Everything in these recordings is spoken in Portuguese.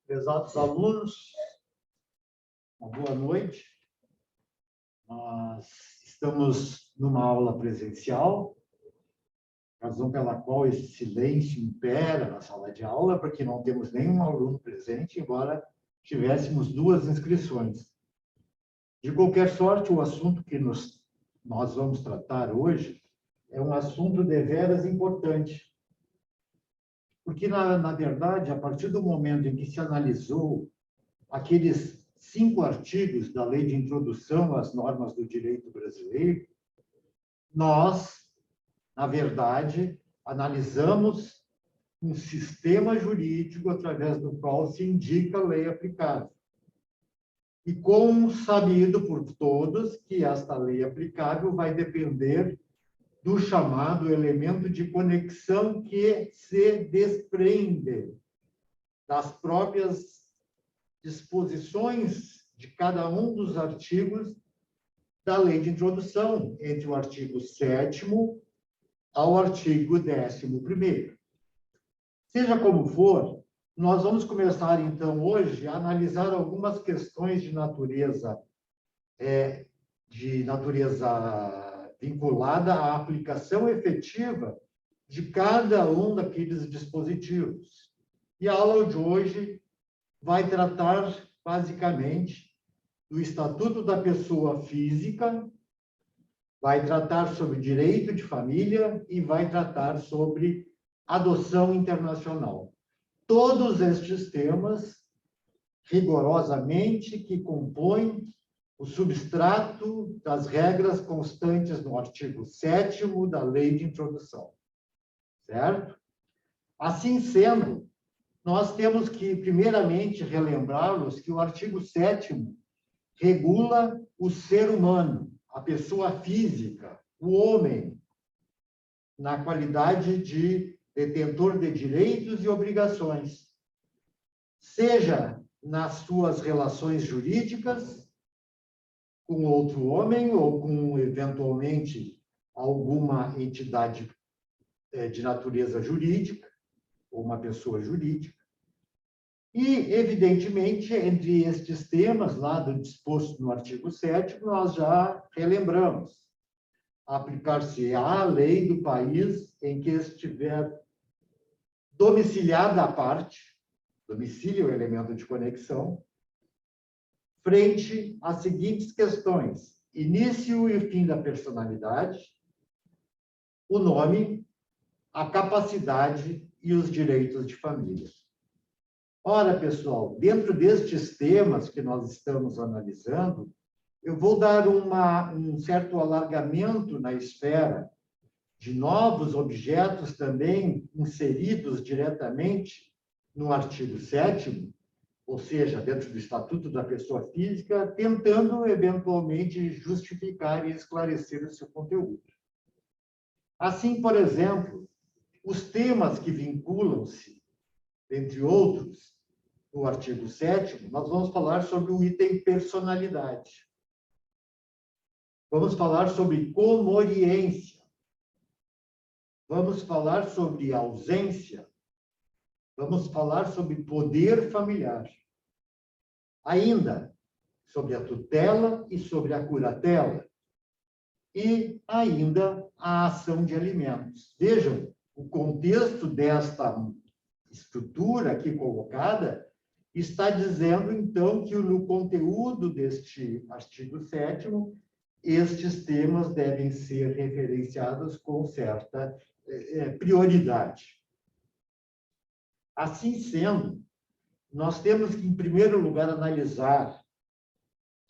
Prezados alunos, uma boa noite. Nós estamos numa aula presencial, razão pela qual esse silêncio impera na sala de aula, porque não temos nenhum aluno presente, embora tivéssemos 2 inscrições. De qualquer sorte, o assunto que nós vamos tratar hoje é um assunto deveras importante. Porque, na verdade, a partir do momento em que se analisou aqueles 5 artigos da Lei de Introdução às Normas do Direito Brasileiro, nós, na verdade, analisamos um sistema jurídico através do qual se indica a lei aplicável. E como sabido por todos que esta lei aplicável vai depender do chamado elemento de conexão que se desprende das próprias disposições de cada um dos artigos da lei de introdução, entre o artigo 7º ao artigo 11º. Seja como for, nós vamos começar, então, hoje, a analisar algumas questões de natureza vinculada à aplicação efetiva de cada um daqueles dispositivos. E a aula de hoje vai tratar, basicamente, do Estatuto da Pessoa Física, vai tratar sobre direito de família e vai tratar sobre adoção internacional. Todos estes temas, rigorosamente, que compõem o substrato das regras constantes no artigo 7º da Lei de Introdução. Certo? Assim sendo, nós temos que, primeiramente, relembrá-los que o artigo 7º regula o ser humano, a pessoa física, o homem, na qualidade de detentor de direitos e obrigações, seja nas suas relações jurídicas com outro homem ou com, eventualmente, alguma entidade de natureza jurídica, ou uma pessoa jurídica. E, evidentemente, entre estes temas, lá do disposto no artigo 7º, nós já relembramos. Aplicar-se-á a lei do país em que estiver domiciliada a parte, domicílio é o elemento de conexão, frente às seguintes questões: início e fim da personalidade, o nome, a capacidade e os direitos de família. Ora, pessoal, dentro destes temas que nós estamos analisando, eu vou dar um certo alargamento na esfera de novos objetos também inseridos diretamente no artigo 7º, ou seja, dentro do Estatuto da Pessoa Física, tentando, eventualmente, justificar e esclarecer o seu conteúdo. Assim, por exemplo, os temas que vinculam-se, entre outros, no artigo 7º, nós vamos falar sobre o item personalidade. Vamos falar sobre comoriência. Vamos falar sobre ausência. Vamos falar sobre poder familiar. Ainda sobre a tutela e sobre a curatela. E ainda a ação de alimentos. Vejam, o contexto desta estrutura aqui colocada está dizendo, então, que no conteúdo deste artigo 7º, estes temas devem ser referenciados com certa prioridade. Assim sendo, nós temos que, em primeiro lugar, analisar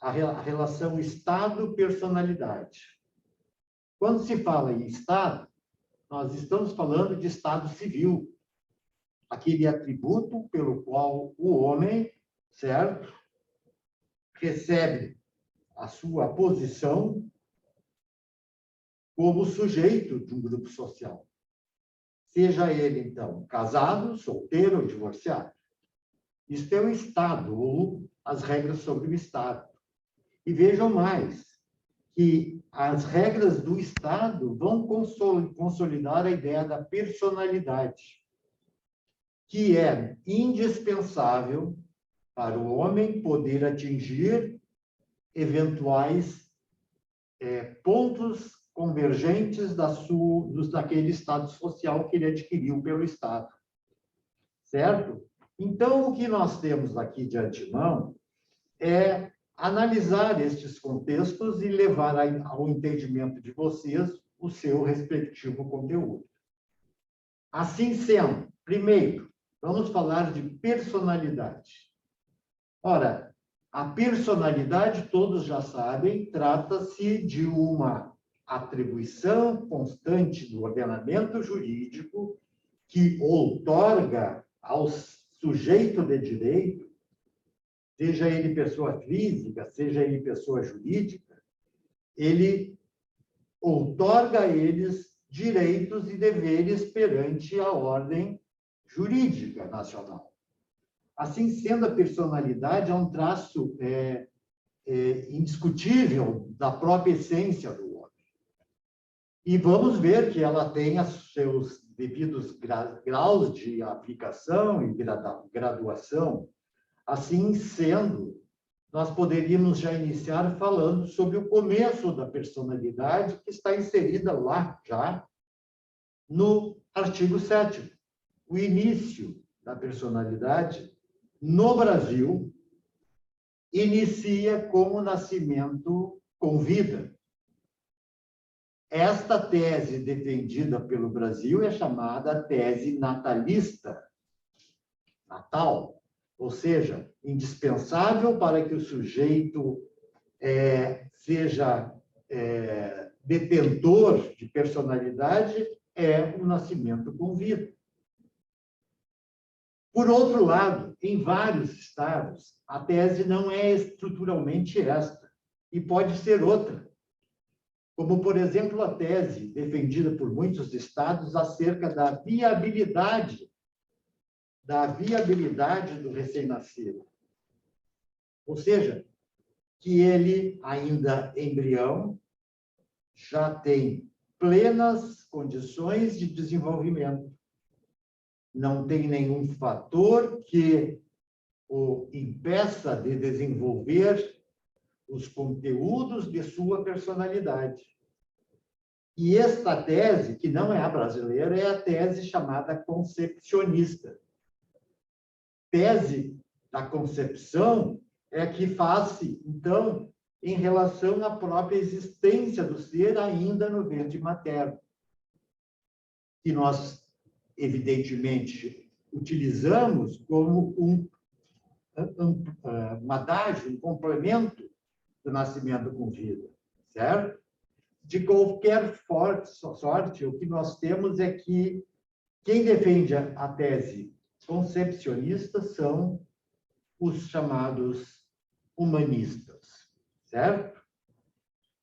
a relação Estado-personalidade. Quando se fala em Estado, nós estamos falando de Estado civil, aquele atributo pelo qual o homem, certo, recebe a sua posição como sujeito de um grupo social. Seja ele, então, casado, solteiro ou divorciado. Isto é o Estado, ou as regras sobre o Estado. E vejam mais, que as regras do Estado vão consolidar a ideia da personalidade, que é indispensável para o homem poder atingir eventuais pontos convergentes daquele estado social que ele adquiriu pelo Estado. Certo? Então, o que nós temos aqui de antemão é analisar estes contextos e levar ao entendimento de vocês o seu respectivo conteúdo. Assim sendo, primeiro, vamos falar de personalidade. Ora, a personalidade, todos já sabem, trata-se de uma atribuição constante do ordenamento jurídico que outorga ao sujeito de direito, seja ele pessoa física, seja ele pessoa jurídica, ele outorga a eles direitos e deveres perante a ordem jurídica nacional. Assim sendo, a personalidade é um traço indiscutível da própria essência do homem. E vamos ver que ela tem os seus devidos graus de aplicação e graduação. Assim sendo, nós poderíamos já iniciar falando sobre o começo da personalidade, que está inserida lá já no artigo 7º. O início da personalidade no Brasil inicia com o nascimento com vida. Esta tese defendida pelo Brasil é chamada tese natalista, natal, ou seja, indispensável para que o sujeito seja detentor de personalidade é o nascimento com vida. Por outro lado, em vários estados, a tese não é estruturalmente esta, e pode ser outra. Como, por exemplo, a tese defendida por muitos estados acerca da viabilidade do recém-nascido. Ou seja, que ele, ainda embrião, já tem plenas condições de desenvolvimento. Não tem nenhum fator que o impeça de desenvolver os conteúdos de sua personalidade. E esta tese, que não é a brasileira, é a tese chamada concepcionista. Tese da concepção é que faz-se, então, em relação à própria existência do ser ainda no ventre materno. Que nós, evidentemente, utilizamos como um adágio, um complemento do nascimento com vida, certo? De qualquer sorte, o que nós temos é que quem defende a tese concepcionista são os chamados humanistas, certo?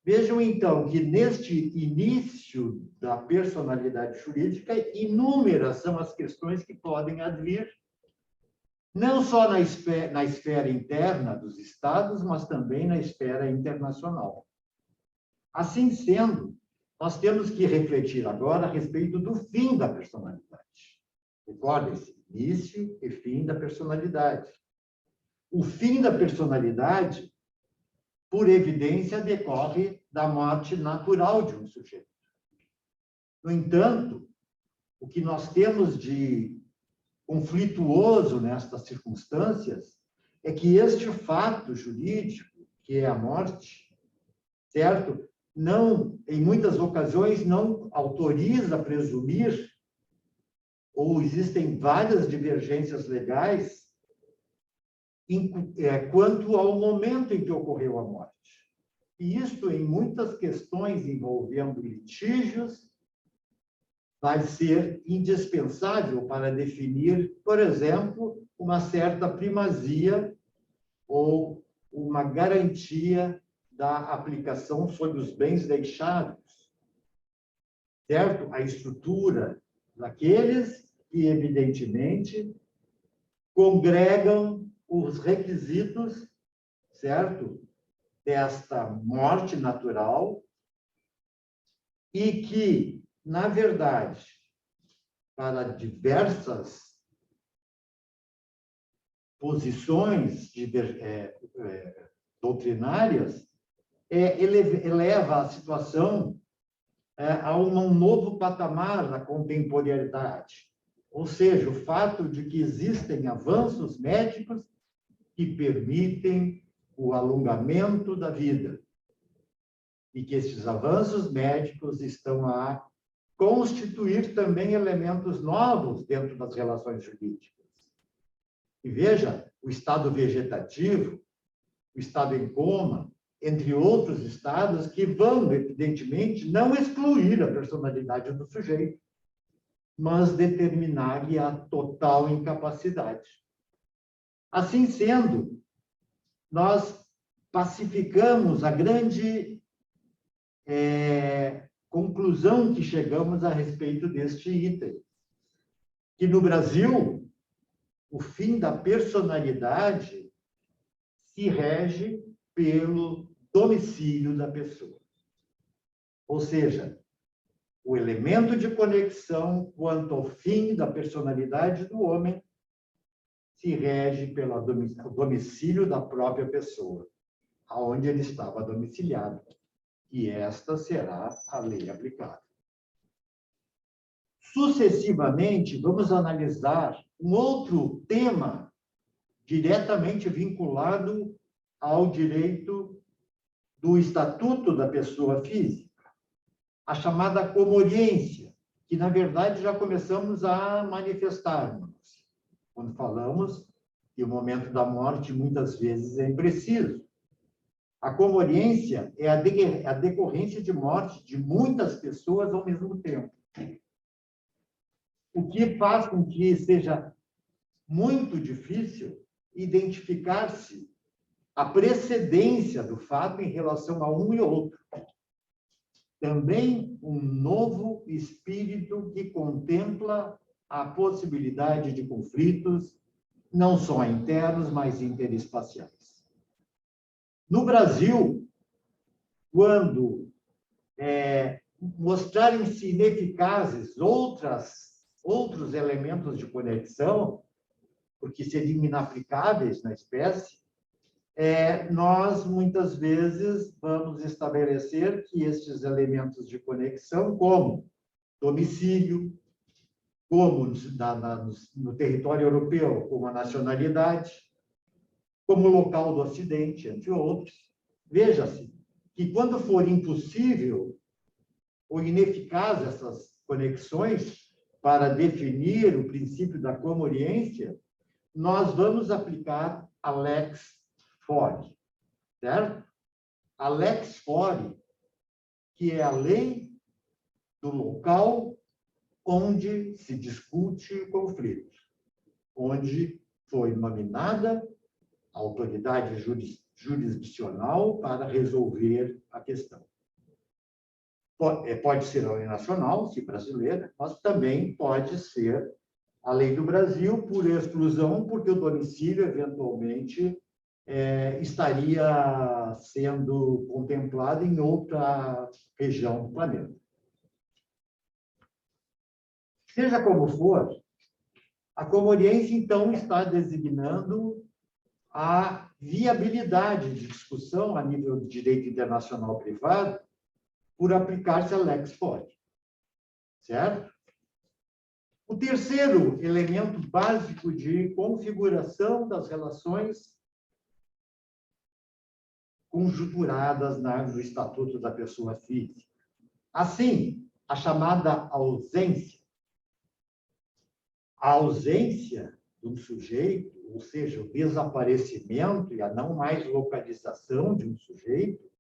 Vejam, então, que neste início da personalidade jurídica, inúmeras são as questões que podem advir, não só na esfera interna dos estados, mas também na esfera internacional. Assim sendo, nós temos que refletir agora a respeito do fim da personalidade. Recordem-se, início e fim da personalidade. O fim da personalidade, por evidência, decorre da morte natural de um sujeito. No entanto, o que nós temos de conflituoso nestas circunstâncias é que este fato jurídico, que é a morte, certo? Não, em muitas ocasiões, não autoriza a presumir, ou existem várias divergências legais quanto ao momento em que ocorreu a morte. E isto, em muitas questões envolvendo litígios, vai ser indispensável para definir, por exemplo, uma certa primazia ou uma garantia da aplicação sobre os bens deixados, certo? A estrutura daqueles que, evidentemente, congregam os requisitos, certo? Desta morte natural e que, na verdade, para diversas posições doutrinárias eleva a situação a um novo patamar da contemporaneidade. Ou seja, o fato de que existem avanços médicos que permitem o alongamento da vida e que esses avanços médicos estão a constituir também elementos novos dentro das relações jurídicas. E veja, o estado vegetativo, o estado em coma, entre outros estados que vão, evidentemente, não excluir a personalidade do sujeito, mas determinar-lhe a total incapacidade. Assim sendo, nós pacificamos a grande conclusão que chegamos a respeito deste item, que no Brasil, o fim da personalidade se rege pelo domicílio da pessoa. Ou seja, o elemento de conexão quanto ao fim da personalidade do homem se rege pelo domicílio da própria pessoa, aonde ele estava domiciliado. E esta será a lei aplicada. Sucessivamente, vamos analisar um outro tema diretamente vinculado ao direito do Estatuto da Pessoa Física, a chamada comoriência, que, na verdade, já começamos a manifestarmos, quando falamos que o momento da morte, muitas vezes, é impreciso. A comoriência é a decorrência de morte de muitas pessoas ao mesmo tempo. O que faz com que seja muito difícil identificar-se a precedência do fato em relação a um e outro. Também um novo espírito que contempla a possibilidade de conflitos, não só internos, mas interespaciais. No Brasil, quando mostrarem-se ineficazes outros elementos de conexão, porque seriam inaplicáveis na espécie, nós, muitas vezes, vamos estabelecer que estes elementos de conexão, como domicílio, como no território europeu, como a nacionalidade, como local do acidente, entre outros, veja-se que, quando for impossível ou ineficaz essas conexões para definir o princípio da comoriência, nós vamos aplicar a lex fori, certo? A lex fori, que é a lei do local onde se discute o conflito, onde foi nominada a autoridade jurisdicional para resolver a questão. Pode ser a lei nacional, se brasileira, mas também pode ser a lei do Brasil, por exclusão, porque o domicílio, eventualmente, estaria sendo contemplado em outra região do planeta. Seja como for, a comoriência, então, está designando a viabilidade de discussão a nível de direito internacional privado por aplicar-se a lex fori, certo? O terceiro elemento básico de configuração das relações conjuguradas no Estatuto da Pessoa Física. Assim, a chamada ausência. A ausência de um sujeito, ou seja, o desaparecimento e a não mais localização de um sujeito,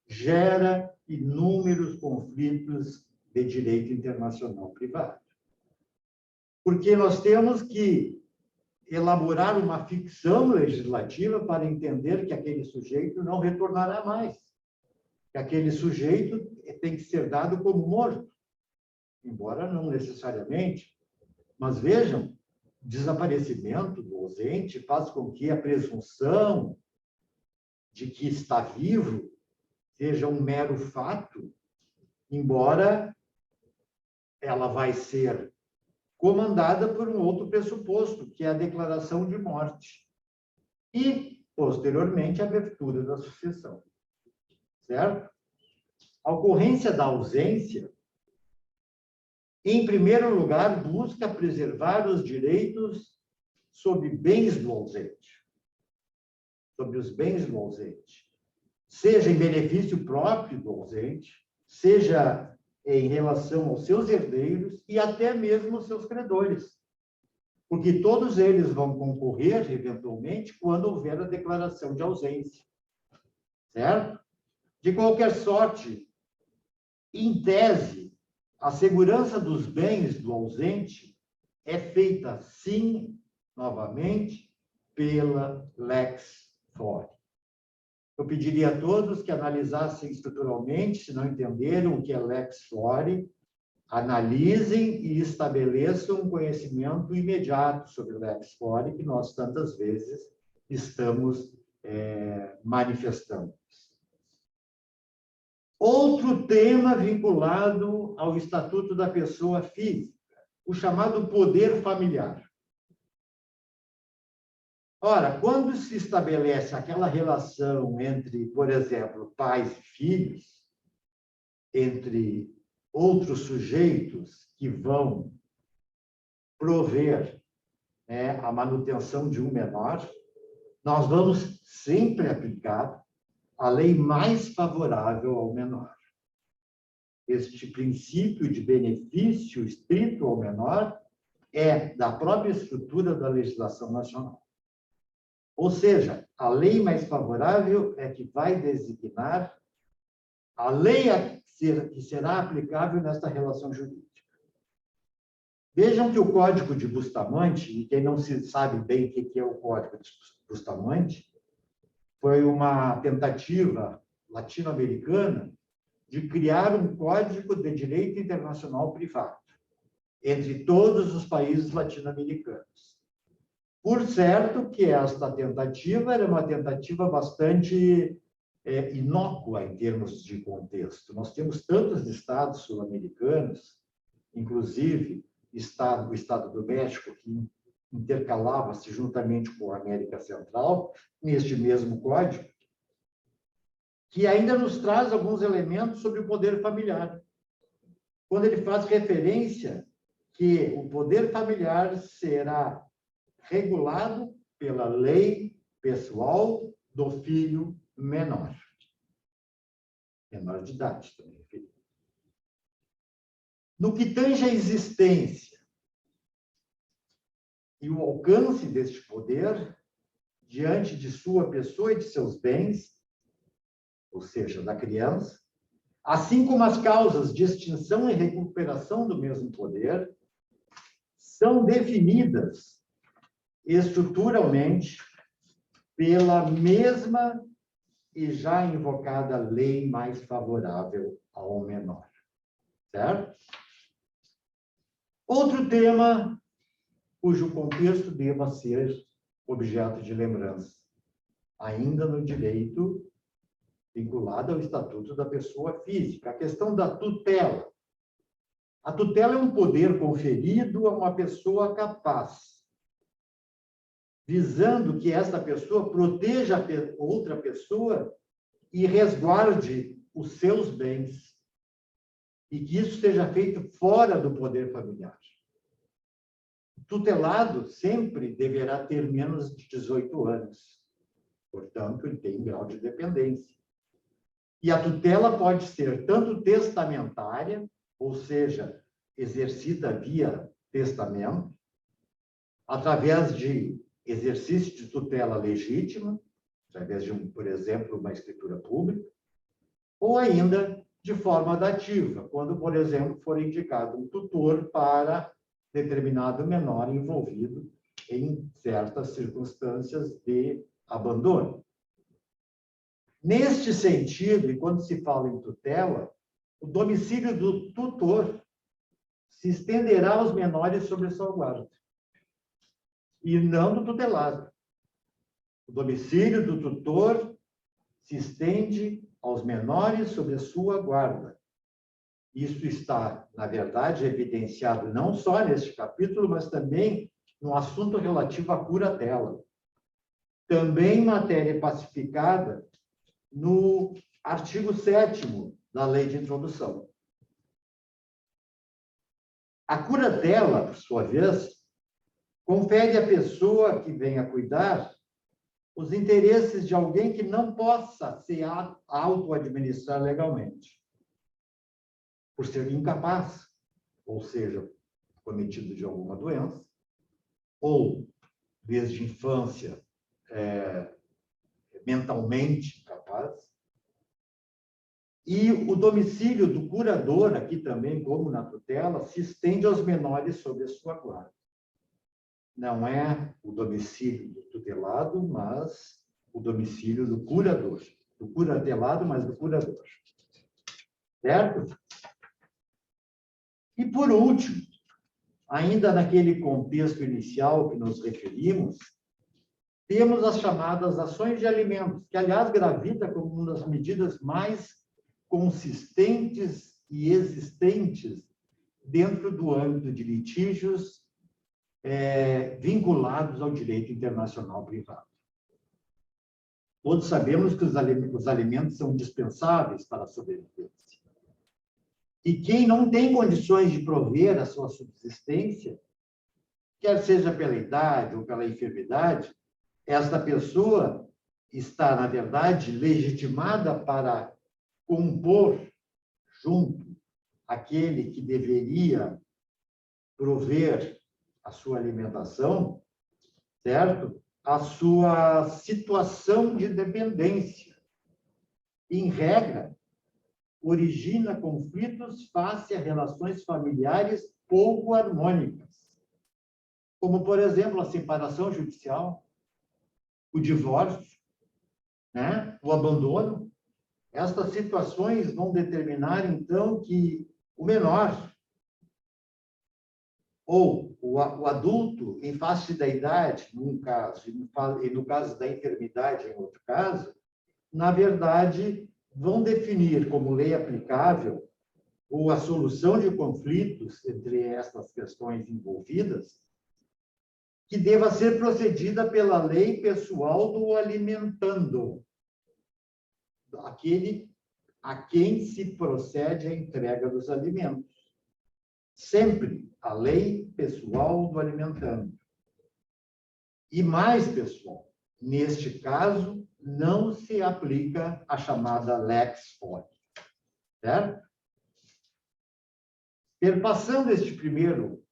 gera inúmeros conflitos de direito internacional privado. Porque nós temos que elaborar uma ficção legislativa para entender que aquele sujeito não retornará mais, que aquele sujeito tem que ser dado como morto, embora não necessariamente. Mas vejam, o desaparecimento do ausente faz com que a presunção de que está vivo seja um mero fato, embora ela vai ser comandada por um outro pressuposto, que é a declaração de morte. e, posteriormente, a abertura da sucessão. Certo? A ocorrência da ausência, em primeiro lugar, busca preservar os direitos sobre bens do ausente, sobre os bens do ausente, seja em benefício próprio do ausente, seja em relação aos seus herdeiros e até mesmo aos seus credores, porque todos eles vão concorrer, eventualmente, quando houver a declaração de ausência, certo? De qualquer sorte, em tese, a segurança dos bens do ausente é feita, sim, novamente, pela lex fori. Eu pediria a todos que analisassem estruturalmente, se não entenderam o que é lex fori, analisem e estabeleçam um conhecimento imediato sobre lex fori, que nós tantas vezes estamos manifestando. Outro tema vinculado ao Estatuto da Pessoa Física, o chamado poder familiar. Ora, quando se estabelece aquela relação entre, por exemplo, pais e filhos, entre outros sujeitos que vão prover a manutenção de um menor, nós vamos sempre aplicar a lei mais favorável ao menor. Este princípio de benefício estrito ao menor é da própria estrutura da legislação nacional. Ou seja, a lei mais favorável é que vai designar a lei que será aplicável nesta relação jurídica. Vejam que o Código de Bustamante, e quem não se sabe bem o que é o Código de Bustamante, foi uma tentativa latino-americana de criar um código de direito internacional privado entre todos os países latino-americanos. Por certo que esta tentativa era uma tentativa bastante inócua em termos de contexto. Nós temos tantos estados sul-americanos, inclusive o Estado do México, que intercalava-se juntamente com a América Central, neste mesmo código, que ainda nos traz alguns elementos sobre o poder familiar. Quando ele faz referência que o poder familiar será regulado pela lei pessoal do filho menor. Menor de idade também, filho. No que tange à existência e o alcance deste poder, diante de sua pessoa e de seus bens, ou seja, da criança, assim como as causas de extinção e recuperação do mesmo poder, são definidas estruturalmente pela mesma e já invocada lei mais favorável ao menor. Certo? Outro tema cujo contexto deva ser objeto de lembrança, ainda no direito vinculado ao Estatuto da Pessoa Física, a questão da tutela. A tutela é um poder conferido a uma pessoa capaz, visando que esta pessoa proteja outra pessoa e resguarde os seus bens, e que isso seja feito fora do poder familiar. O tutelado sempre deverá ter menos de 18 anos, portanto, ele tem grau de dependência. E a tutela pode ser tanto testamentária, ou seja, exercida via testamento, através de exercício de tutela legítima, através de, por exemplo, uma escritura pública, ou ainda de forma dativa, quando, por exemplo, for indicado um tutor para determinado menor envolvido em certas circunstâncias de abandono. Neste sentido, e quando se fala em tutela, o domicílio do tutor se estenderá aos menores sob sua guarda, e não do tutelado. O domicílio do tutor se estende aos menores sob a sua guarda. Isso está, na verdade, evidenciado não só neste capítulo, mas também no assunto relativo à curatela. também matéria pacificada no artigo 7º da Lei de Introdução. A curatela, por sua vez, confere à pessoa que vem a cuidar os interesses de alguém que não possa se auto-administrar legalmente, por ser incapaz, ou seja, cometido de alguma doença, ou, desde a infância, mentalmente incapaz. E o domicílio do curador, aqui também, como na tutela, se estende aos menores sob a sua guarda. Não é o domicílio do tutelado, mas o domicílio do curador. Do curatelado, mas do curador. Certo? E, por último, ainda naquele contexto inicial que nos referimos, temos as chamadas ações de alimentos, que, aliás, gravita como uma das medidas mais consistentes e existentes dentro do âmbito de litígios vinculados ao direito internacional privado. Todos sabemos que os alimentos são indispensáveis para a sobrevivência. E quem não tem condições de prover a sua subsistência, quer seja pela idade ou pela enfermidade, esta pessoa está, na verdade, legitimada para compor junto aquele que deveria prover a sua alimentação, certo? A sua situação de dependência. Em regra, origina conflitos face a relações familiares pouco harmônicas, como, por exemplo, a separação judicial, o divórcio, né? O abandono. Estas situações vão determinar, então, que o menor ou o adulto, em face da idade, num caso, e no caso da enfermidade, em outro caso, na verdade, vão definir como lei aplicável ou a solução de conflitos entre essas questões envolvidas, que deva ser procedida pela lei pessoal do alimentando, aquele a quem se procede a entrega dos alimentos. Sempre a lei pessoal do alimentando. E mais, pessoal, neste caso, não se aplica a chamada lex fori, certo? Perpassando este primeiro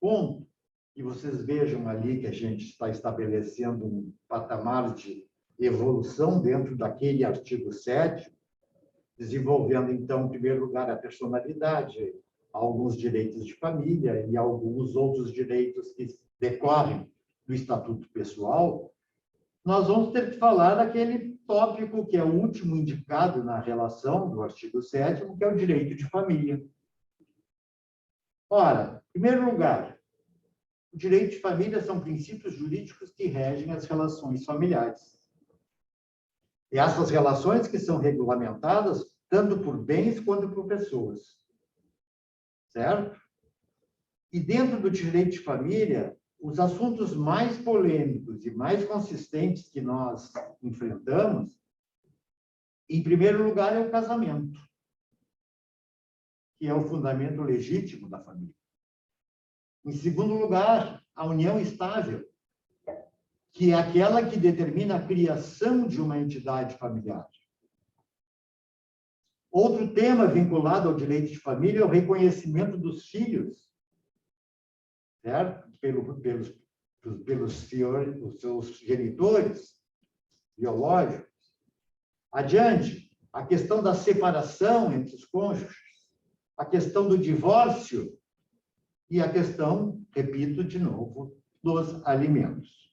ponto, e vocês vejam ali que a gente está estabelecendo um patamar de evolução dentro daquele artigo 7º, desenvolvendo, então, em primeiro lugar, a personalidade, alguns direitos de família e alguns outros direitos que decorrem do Estatuto Pessoal, nós vamos ter que falar daquele tópico que é o último indicado na relação do artigo 7º, que é o direito de família. Ora, em primeiro lugar, o direito de família são princípios jurídicos que regem as relações familiares. E essas relações que são regulamentadas tanto por bens quanto por pessoas. Certo? E dentro do direito de família, os assuntos mais polêmicos e mais consistentes que nós enfrentamos, em primeiro lugar, é o casamento, que é o fundamento legítimo da família. Em segundo lugar, a união estável, que é aquela que determina a criação de uma entidade familiar. Outro tema vinculado ao direito de família é o reconhecimento dos filhos, certo? Pelos seus genitores biológicos. Adiante, a questão da separação entre os cônjuges, a questão do divórcio e a questão, repito de novo, dos alimentos.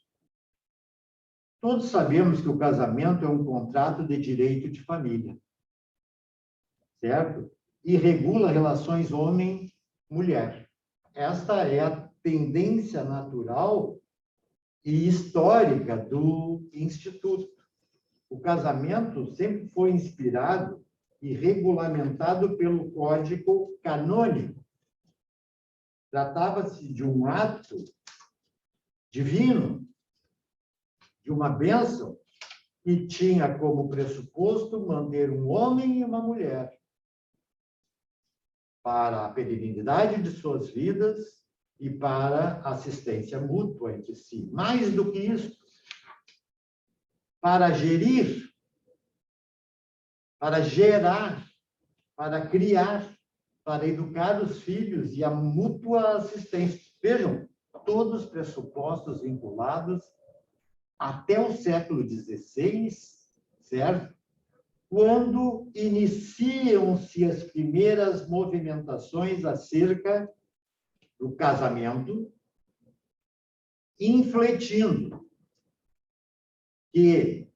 Todos sabemos que o casamento é um contrato de direito de família, certo? E regula relações homem-mulher. Esta é a tendência natural e histórica do Instituto. O casamento sempre foi inspirado e regulamentado pelo Código Canônico. Tratava-se de um ato divino, de uma bênção que tinha como pressuposto manter um homem e uma mulher para a perenidade de suas vidas e para assistência mútua entre si. Mais do que isso, para gerir, para gerar, para criar, para educar os filhos e a mútua assistência. Vejam, todos pressupostos vinculados até o século XVI, certo? Quando iniciam-se as primeiras movimentações acerca do casamento, infletindo que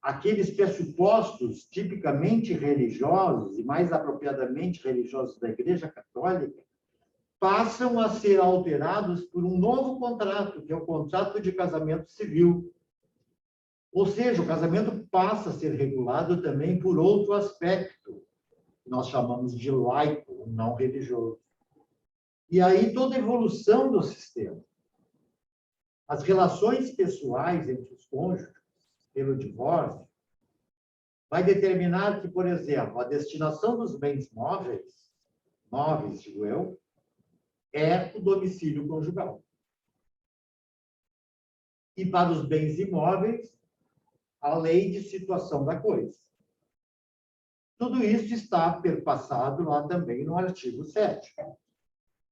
aqueles pressupostos tipicamente religiosos, e mais apropriadamente religiosos da Igreja Católica, passam a ser alterados por um novo contrato, que é o contrato de casamento civil. Ou seja, o casamento passa a ser regulado também por outro aspecto, que nós chamamos de laico, não religioso. E aí toda a evolução do sistema. As relações pessoais entre os cônjuges, pelo divórcio, vai determinar que, por exemplo, a destinação dos bens móveis, digo eu, é o domicílio conjugal. E para os bens imóveis, a lei de situação da coisa. Tudo isso está perpassado lá também no artigo 7º,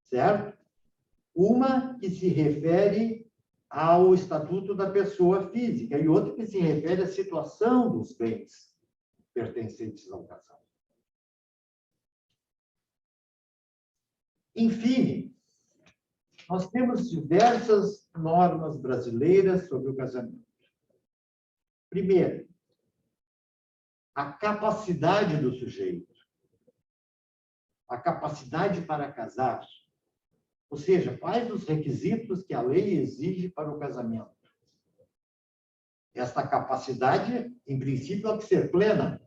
certo? Uma que se refere ao Estatuto da Pessoa Física e outra que se refere à situação dos bens pertencentes ao casal. Enfim, nós temos diversas normas brasileiras sobre o casamento. Primeiro, a capacidade do sujeito, a capacidade para casar, ou seja, quais os requisitos que a lei exige para o casamento. Esta capacidade, em princípio, há que ser plena,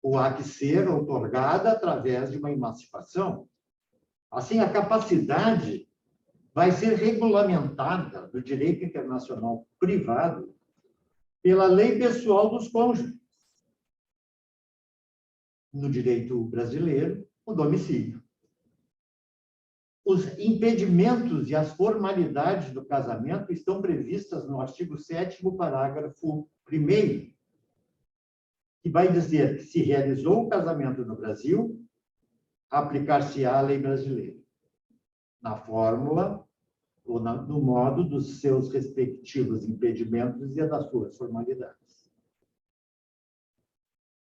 ou há que ser outorgada através de uma emancipação. Assim, a capacidade vai ser regulamentada no direito internacional privado pela lei pessoal dos cônjuges. No direito brasileiro, o domicílio. Os impedimentos e as formalidades do casamento estão previstas no artigo 7º, parágrafo 1º, que vai dizer que se realizou o casamento no Brasil, aplicar-se-á a lei brasileira, na fórmula ou no modo dos seus respectivos impedimentos e das suas formalidades.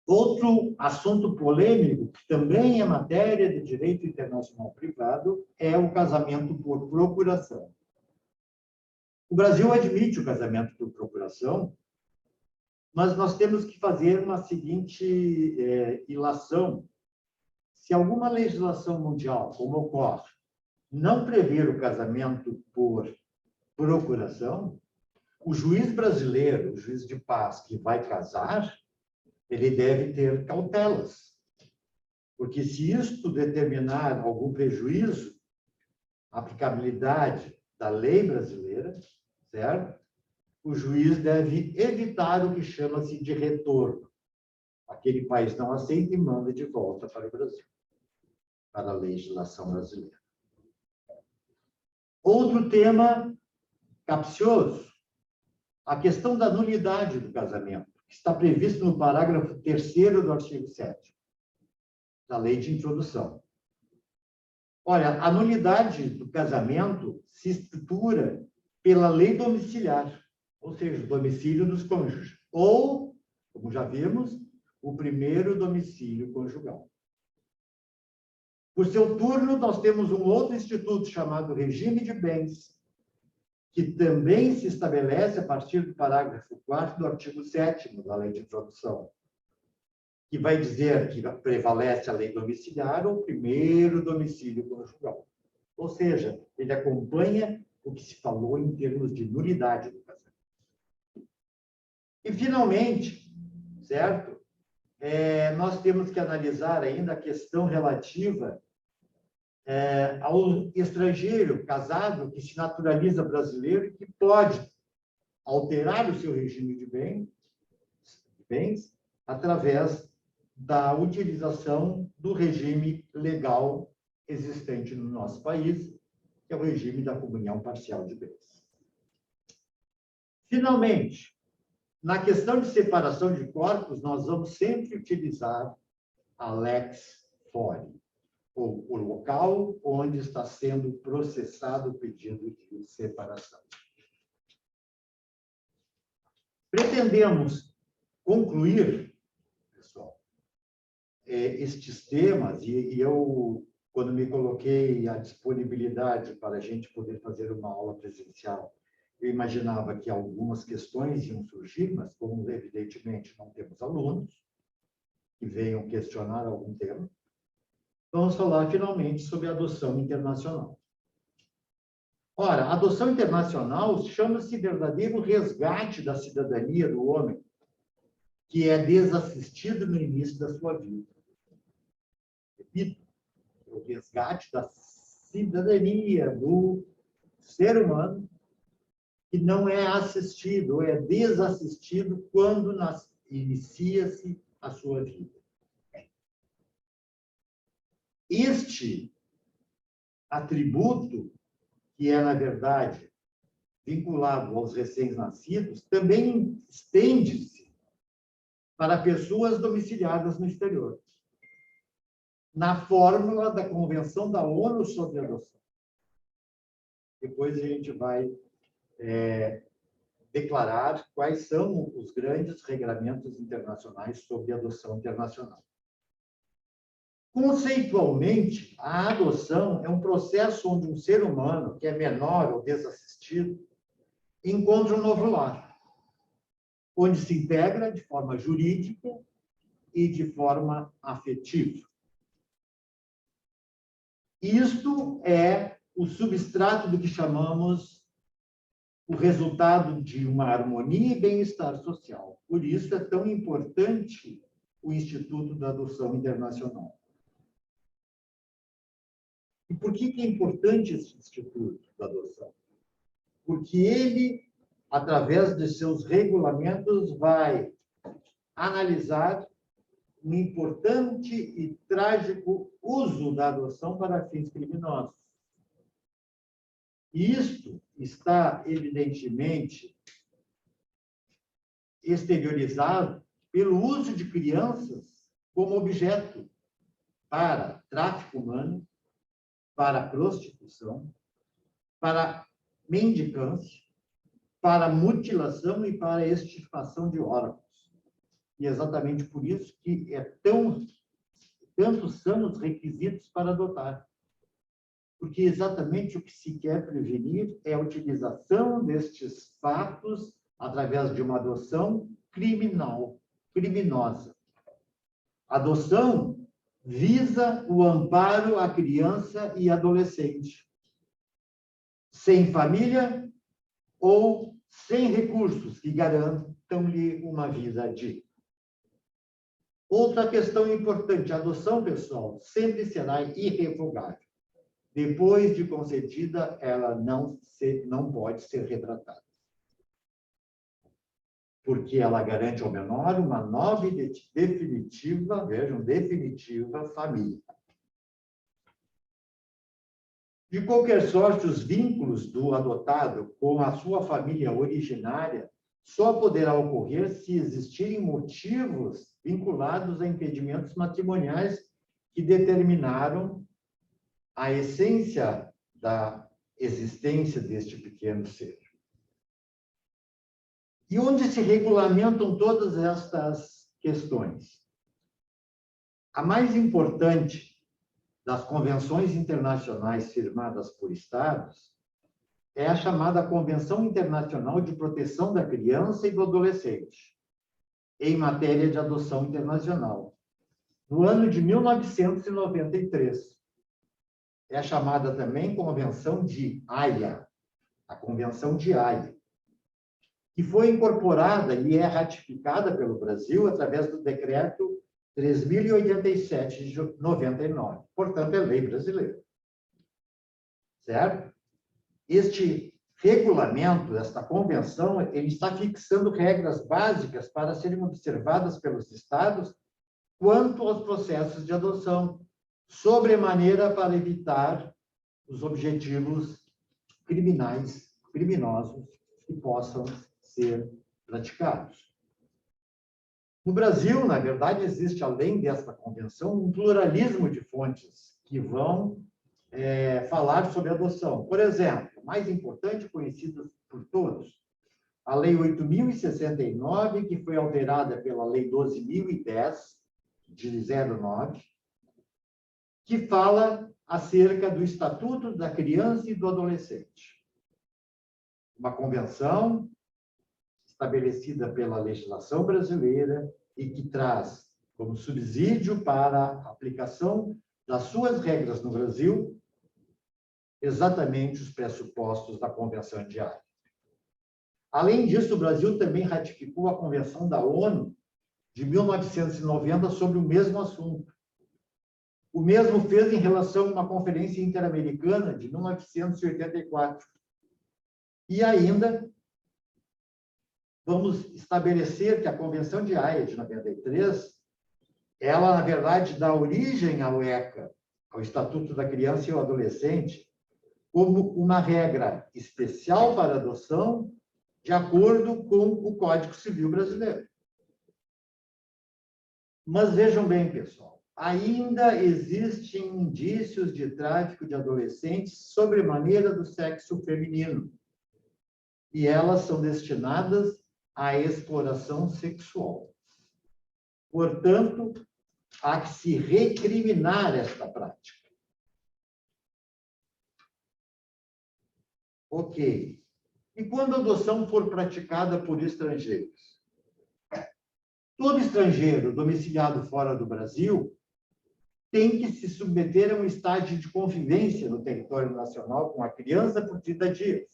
Outro assunto polêmico, que também é matéria de direito internacional privado, é o casamento por procuração. O Brasil admite o casamento por procuração, mas nós temos que fazer uma seguinte ilação. Se alguma legislação mundial, como ocorre, não prever o casamento por procuração, o juiz brasileiro, o juiz de paz que vai casar, ele deve ter cautelas, porque se isto determinar algum prejuízo à aplicabilidade da lei brasileira, certo? O juiz deve evitar o que chama-se de retorno. Aquele país não aceita e manda de volta para o Brasil, para a legislação brasileira. Outro tema capcioso, a questão da nulidade do casamento, que está previsto no parágrafo 3º do artigo 7º da Lei de Introdução. Olha, a nulidade do casamento se estrutura pela lei domiciliar, ou seja, o domicílio dos cônjuges, ou, como já vimos, o primeiro domicílio conjugal. Por seu turno, nós temos um outro instituto chamado regime de bens, que também se estabelece a partir do parágrafo 4º do artigo 7º da Lei de Introdução, que vai dizer que prevalece a lei domiciliar ou o primeiro domicílio conjugal. Ou seja, ele acompanha o que se falou em termos de nulidade do casamento. E, finalmente, certo? Nós temos que analisar ainda a questão relativa ao estrangeiro casado que se naturaliza brasileiro e que pode alterar o seu regime de bens através da utilização do regime legal existente no nosso país, que é o regime da comunhão parcial de bens. Finalmente, na questão de separação de corpos, nós vamos sempre utilizar a lex fori, ou o local onde está sendo processado o pedido de separação. Pretendemos concluir, pessoal, estes temas, e eu, quando me coloquei à disponibilidade para a gente poder fazer uma aula presencial, eu imaginava que algumas questões iam surgir, mas como, evidentemente, não temos alunos que venham questionar algum tema, vamos falar, finalmente, sobre a adoção internacional. Ora, a adoção internacional chama-se verdadeiro resgate da cidadania do homem, que é desassistido no início da sua vida. Repito, o resgate da cidadania do ser humano, que não é assistido, ou é desassistido quando inicia-se a sua vida. Este atributo, que é, na verdade, vinculado aos recém-nascidos, também estende-se para pessoas domiciliadas no exterior, na fórmula da Convenção da ONU sobre a adoção. Depois a gente vai declarar quais são os grandes regramentos internacionais sobre adoção internacional. Conceitualmente, a adoção é um processo onde um ser humano, que é menor ou desassistido, encontra um novo lar, onde se integra de forma jurídica e de forma afetiva. Isto é o substrato do que chamamos o resultado de uma harmonia e bem-estar social. Por isso é tão importante o Instituto da Adoção Internacional. E por que é importante esse Instituto da Adoção? Porque ele, através de seus regulamentos, vai analisar um importante e trágico uso da adoção para fins criminosos. E isto está, evidentemente, exteriorizado pelo uso de crianças como objeto para tráfico humano, para prostituição, para mendicância, para mutilação e para extirpação de órgãos. E é exatamente por isso que tantos são os requisitos para adotar. Porque exatamente o que se quer prevenir é a utilização destes fatos através de uma adoção criminosa. A adoção visa o amparo à criança e adolescente, sem família ou sem recursos que garantam-lhe uma vida digna. Outra questão importante, a adoção, pessoal, sempre será irrevogável. Depois de concedida, ela não pode ser retratada. Porque ela garante ao menor uma nova e definitiva, vejam, definitiva família. De qualquer sorte, os vínculos do adotado com a sua família originária só poderá ocorrer se existirem motivos vinculados a impedimentos matrimoniais que determinaram a essência da existência deste pequeno ser. E onde se regulamentam todas estas questões? A mais importante das convenções internacionais firmadas por Estados é a chamada Convenção Internacional de Proteção da Criança e do Adolescente, em matéria de adoção internacional, no ano de 1993. É chamada também Convenção de Haia, a Convenção de Haia, que foi incorporada e é ratificada pelo Brasil através do Decreto 3.087 de 99. Portanto, é lei brasileira. Certo? Este regulamento, esta convenção, ele está fixando regras básicas para serem observadas pelos Estados quanto aos processos de adoção, sobremaneira para evitar os objetivos criminosos que possam ser praticados. No Brasil, na verdade, existe, além desta convenção, um pluralismo de fontes que vão falar sobre adoção. Por exemplo, mais importante, conhecido por todos, a Lei 8.069, que foi alterada pela Lei 12.010, de 09, que fala acerca do Estatuto da Criança e do Adolescente. Uma convenção estabelecida pela legislação brasileira e que traz como subsídio para a aplicação das suas regras no Brasil exatamente os pressupostos da Convenção de Haia. Além disso, o Brasil também ratificou a Convenção da ONU de 1990 sobre o mesmo assunto. O mesmo fez em relação a uma Conferência Interamericana de 1984. E ainda vamos estabelecer que a Convenção de Haia de 93, ela, na verdade, dá origem ao ECA, ao Estatuto da Criança e do Adolescente, como uma regra especial para adoção, de acordo com o Código Civil brasileiro. Mas vejam bem, pessoal, ainda existem indícios de tráfico de adolescentes sobremaneira do sexo feminino, e elas são destinadas à exploração sexual. Portanto, há que se recriminar esta prática. Ok. E quando a adoção for praticada por estrangeiros? Todo estrangeiro domiciliado fora do Brasil tem que se submeter a um estágio de convivência no território nacional com a criança por 30 dias.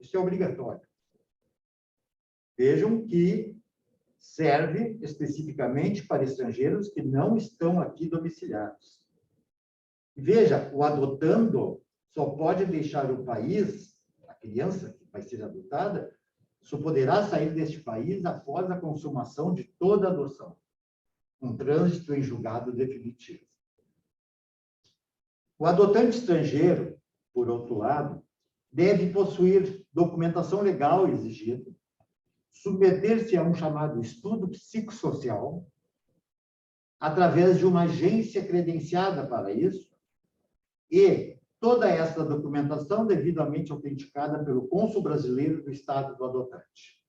Isso é obrigatório. Vejam que serve especificamente para estrangeiros que não estão aqui domiciliados. Veja, o adotando só pode deixar o país, a criança que vai ser adotada, só poderá sair deste país após a consumação de toda a adoção, um trânsito em julgado definitivo. O adotante estrangeiro, por outro lado, deve possuir documentação legal exigida, submeter-se a um chamado estudo psicossocial, através de uma agência credenciada para isso, e toda essa documentação devidamente autenticada pelo cônsul brasileiro do estado do adotante.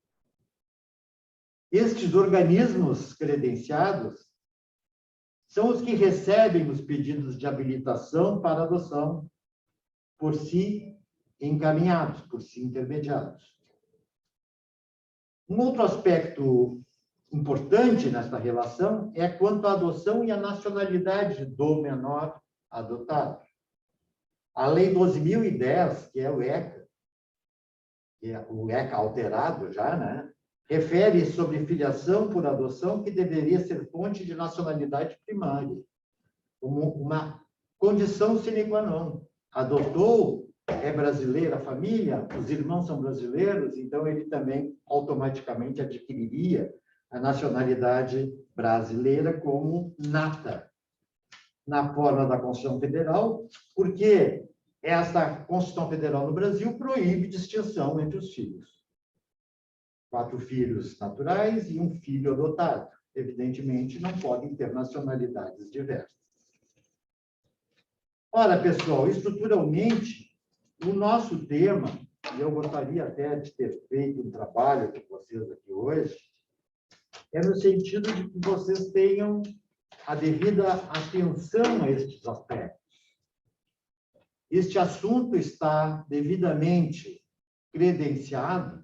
Estes organismos credenciados são os que recebem os pedidos de habilitação para adoção por si encaminhados, por si intermediados. Um outro aspecto importante nesta relação é quanto à adoção e à nacionalidade do menor adotado. A Lei 12.010, que é o ECA alterado já, né? Refere sobre filiação por adoção que deveria ser fonte de nacionalidade primária, como uma condição sine qua non. Adotou, é brasileira a família, os irmãos são brasileiros, então ele também automaticamente adquiriria a nacionalidade brasileira como nata, na forma da Constituição Federal, porque esta Constituição Federal no Brasil proíbe distinção entre os filhos. 4 filhos naturais e um filho adotado. Evidentemente, não podem ter nacionalidades diversas. Ora, pessoal, estruturalmente, o nosso tema, e eu gostaria até de ter feito um trabalho com vocês aqui hoje, é no sentido de que vocês tenham a devida atenção a estes aspectos. Este assunto está devidamente credenciado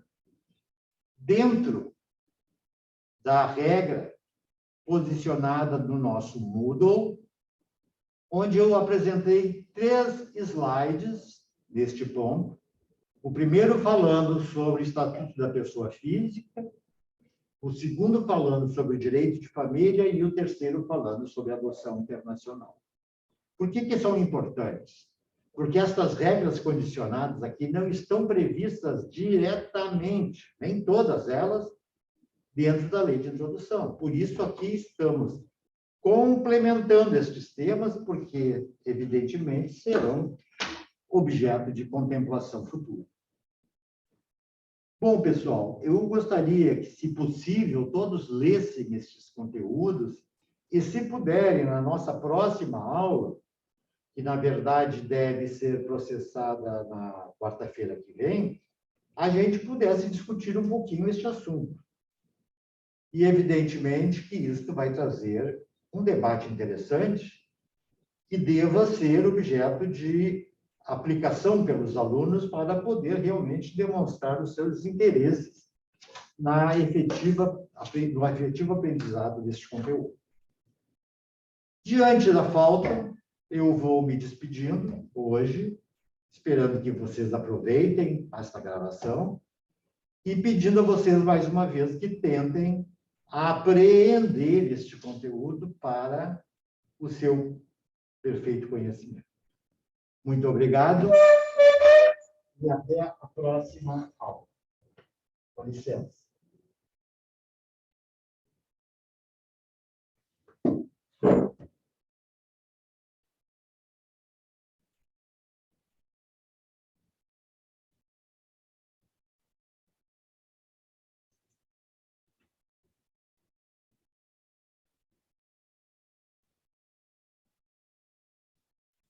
dentro da regra posicionada no nosso Moodle, onde eu apresentei 3 slides neste ponto. O primeiro falando sobre o Estatuto da Pessoa Física, o segundo falando sobre o direito de família e o terceiro falando sobre a adoção internacional. Por que são importantes? porque estas regras condicionadas aqui não estão previstas diretamente, nem todas elas, dentro da lei de introdução. Por isso, aqui estamos complementando estes temas, porque, evidentemente, serão objeto de contemplação futura. Bom, pessoal, eu gostaria que, se possível, todos lessem estes conteúdos e, se puderem, na nossa próxima aula, que, na verdade, deve ser processada na quarta-feira que vem, a gente pudesse discutir um pouquinho este assunto. E, evidentemente, que isso vai trazer um debate interessante que deva ser objeto de aplicação pelos alunos para poder realmente demonstrar os seus interesses no efetivo aprendizado deste conteúdo. Diante da falta, eu vou me despedindo hoje, esperando que vocês aproveitem esta gravação e pedindo a vocês, mais uma vez, que tentem apreender este conteúdo para o seu perfeito conhecimento. Muito obrigado e até a próxima aula. Com licença.